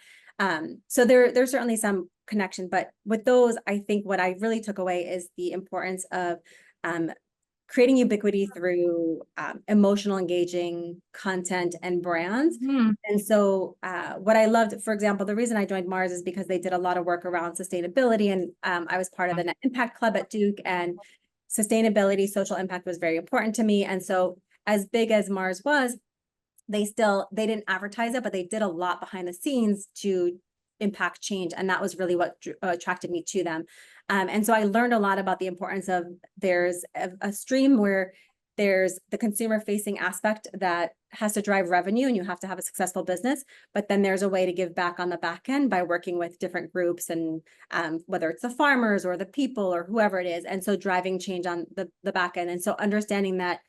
So there's certainly some connection, but with those, I think what I really took away is the importance of um, creating ubiquity through emotional engaging content and brands. Mhm. And so what I loved, for example, the reason I joined Mars is because they did a lot of work around sustainability, and I was part of the Net Impact Club at Duke, and sustainability, social impact was very important to me. And so as big as Mars was, they didn't advertise it, but they did a lot behind the scenes to impact change. And that was really what attracted me to them. And so I learned a lot about the importance of there's a stream where there's the consumer facing aspect that has to drive revenue and you have to have a successful business, but then there's a way to give back on the back end by working with different groups, and whether it's the farmers or the people or whoever it is. And so driving change on the back end. And so understanding that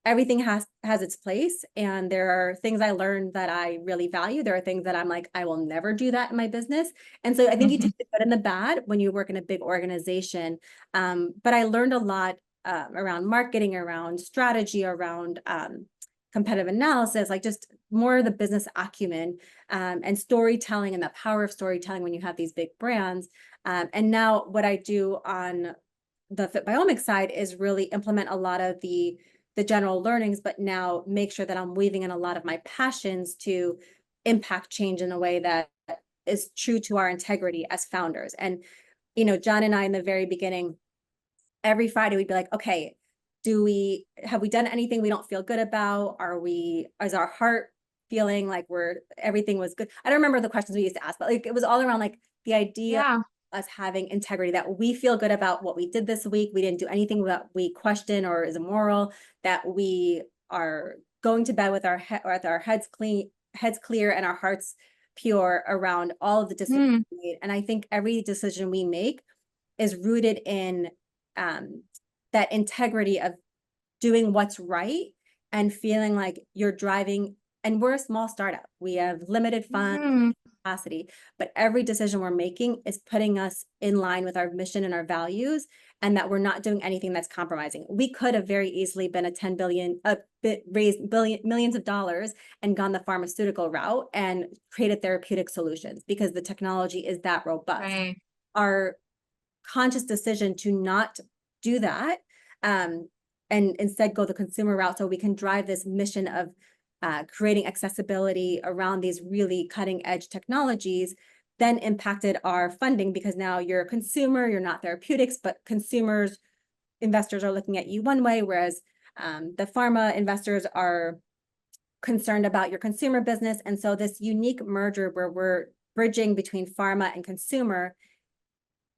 everything has its place, and there are things I learned that I really value. There are things that I'm like, I will never do that in my business. And so I think you take the good and the bad when you work in a big organization. But I learned a lot around marketing, around strategy, around competitive analysis, like just more of the business acumen, and storytelling, and the power of storytelling when you have these big brands. And now what I do on the FitBiomics side is really implement a lot of the general learnings, but now make sure that I'm weaving in a lot of my passions to impact change in a way that is true to our integrity as founders. And, John and I, in the very beginning, every Friday we'd be like, okay, have we done anything we don't feel good about? Is our heart feeling like everything was good? I don't remember the questions we used to ask, but like, it was all around like the idea Yeah. us having integrity, that we feel good about what we did this week. We didn't do anything that we question or is immoral, that we are going to bed with our heads clear and our hearts pure around all of the decisions Mm. we made. And I think every decision we make is rooted in that integrity of doing what's right and feeling like you're driving and we're a small startup. We have limited funds, Mhm. capacity, but every decision we're making is putting us in line with our mission and our values, and that we're not doing anything that's compromising. We could have very easily been a 10 billion, raised millions of dollars and gone the pharmaceutical route and created therapeutic solutions because the technology is that robust. Right. Our conscious decision to not do that, um, and instead go the consumer route so we can drive this mission of creating accessibility around these really cutting edge technologies, then impacted our funding because now you're a consumer, you're not therapeutics, but consumers, investors are looking at you one way, whereas the pharma investors are concerned about your consumer business. And so this unique merger where we're bridging between pharma and consumer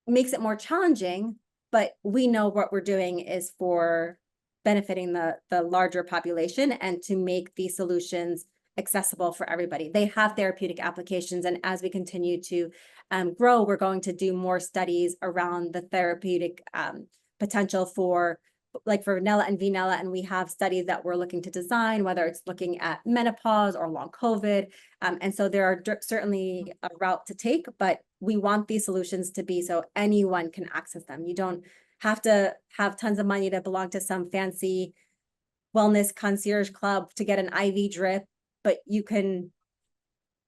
makes it more challenging, but we know what we're doing is for benefiting the larger population and to make these solutions accessible for everybody. They have therapeutic applications, and as we continue to grow, we're going to do more studies around the therapeutic potential for like for Nella and Vinella, and we have studies that we're looking to design, whether it's looking at menopause or long COVID. And so there are certainly a route to take, but we want these solutions to be so anyone can access them. You don't have to have tons of money to belong to some fancy wellness concierge club to get an IV drip, but you can,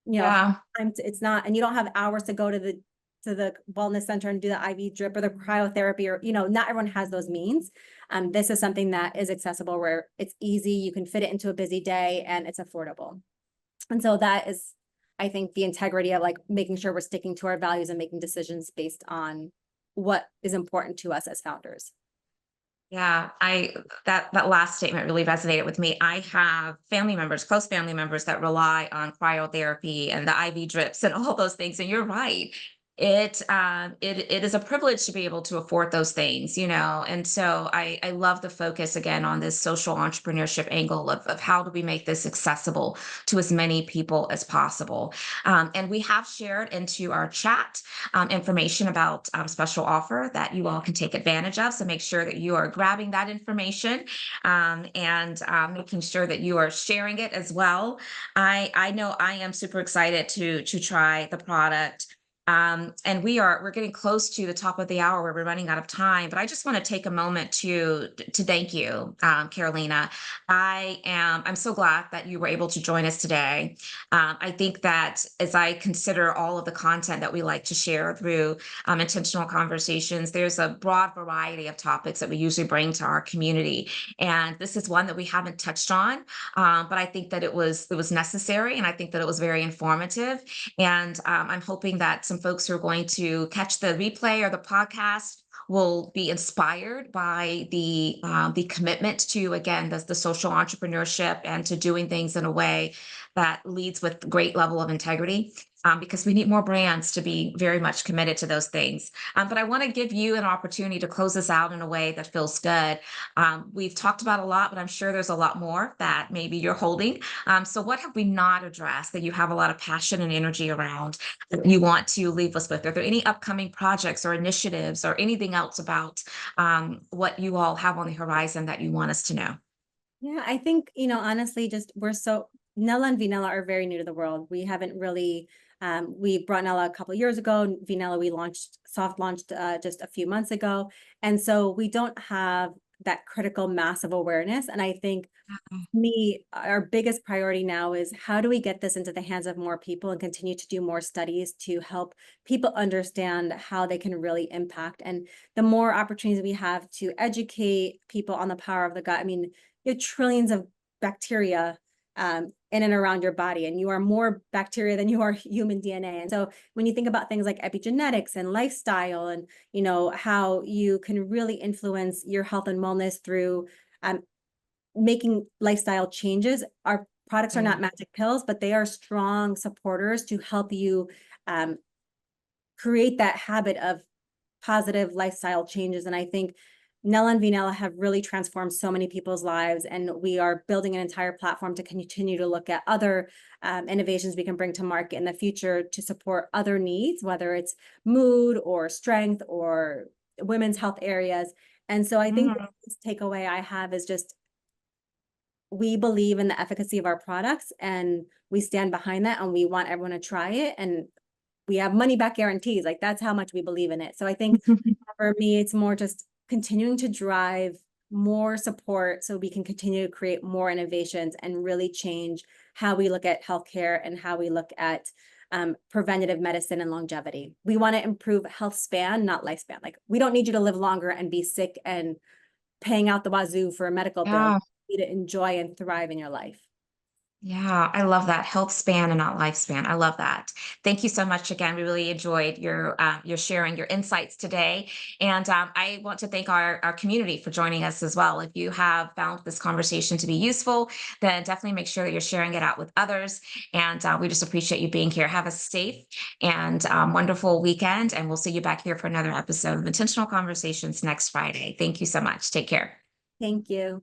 Yeah. it's not, and you don't have hours to go to the wellness center and do the IV drip or the cryotherapy, or, not everyone has those means. This is something that is accessible where it's easy, you can fit it into a busy day and it's affordable. And so that is, I think, the integrity of like making sure we're sticking to our values and making decisions based on what is important to us as founders. Yeah, that last statement really resonated with me. I have family members, close family members that rely on cryotherapy and the IV drips and all those things. And you're right. It is a privilege to be able to afford those things, And so I love the focus again on this social entrepreneurship angle of how do we make this accessible to as many people as possible. And we have shared into our chat information about special offer that you all can take advantage of. So make sure that you are grabbing that information and making sure that you are sharing it as well. I know I am super excited to try the product. And we're getting close to the top of the hour where we're running out of time, but I just want to take a moment to thank you, Carolina. I'm so glad that you were able to join us today. I think that as I consider all of the content that we like to share through intentional conversations, there's a broad variety of topics that we usually bring to our community, and this is one that we haven't touched on, but I think that it was necessary, and I think that it was very informative. And I'm hoping that some folks who are going to catch the replay or the podcast will be inspired by the commitment to, again, the social entrepreneurship and to doing things in a way that leads with great level of integrity, because we need more brands to be very much committed to those things. But I want to give you an opportunity to close this out in a way that feels good. We've talked about a lot, but I'm sure there's a lot more that maybe you're holding. So what have we not addressed that you have a lot of passion and energy around that you want to leave us with? Are there any upcoming projects or initiatives or anything else about what you all have on the horizon that you want us to know? Yeah, I think, honestly, just Nella and Vinella are very new to the world. We haven't really, we brought Nella a couple of years ago. Vinella, we soft launched just a few months ago. And so we don't have that critical mass of awareness. And I think our biggest priority now is how do we get this into the hands of more people and continue to do more studies to help people understand how they can really impact. And the more opportunities we have to educate people on the power of the gut, I mean, you have trillions of bacteria in and around your body, and you are more bacteria than you are human DNA. And so when you think about things like epigenetics and lifestyle and, how you can really influence your health and wellness through making lifestyle changes, our products are not magic pills, but they are strong supporters to help you create that habit of positive lifestyle changes. And I think Nella and Vinella have really transformed so many people's lives, and we are building an entire platform to continue to look at other innovations we can bring to market in the future to support other needs, whether it's mood or strength or women's health areas. And so I think the biggest takeaway I have is just we believe in the efficacy of our products and we stand behind that and we want everyone to try it. And we have money back guarantees. Like that's how much we believe in it. So I think for me, it's more just continuing to drive more support so we can continue to create more innovations and really change how we look at healthcare and how we look at preventative medicine and longevity. We want to improve health span, not lifespan. Like we don't need you to live longer and be sick and paying out the wazoo for a medical bill. Yeah. You need to enjoy and thrive in your life. Yeah, I love that. Health span and not lifespan. I love that. Thank you so much again. We really enjoyed your sharing your insights today, and I want to thank our community for joining us as well. If you have found this conversation to be useful, then definitely make sure that you're sharing it out with others. And we just appreciate you being here. Have a safe and wonderful weekend, and we'll see you back here for another episode of Intentional Conversations next Friday. Thank you so much. Take care. Thank you.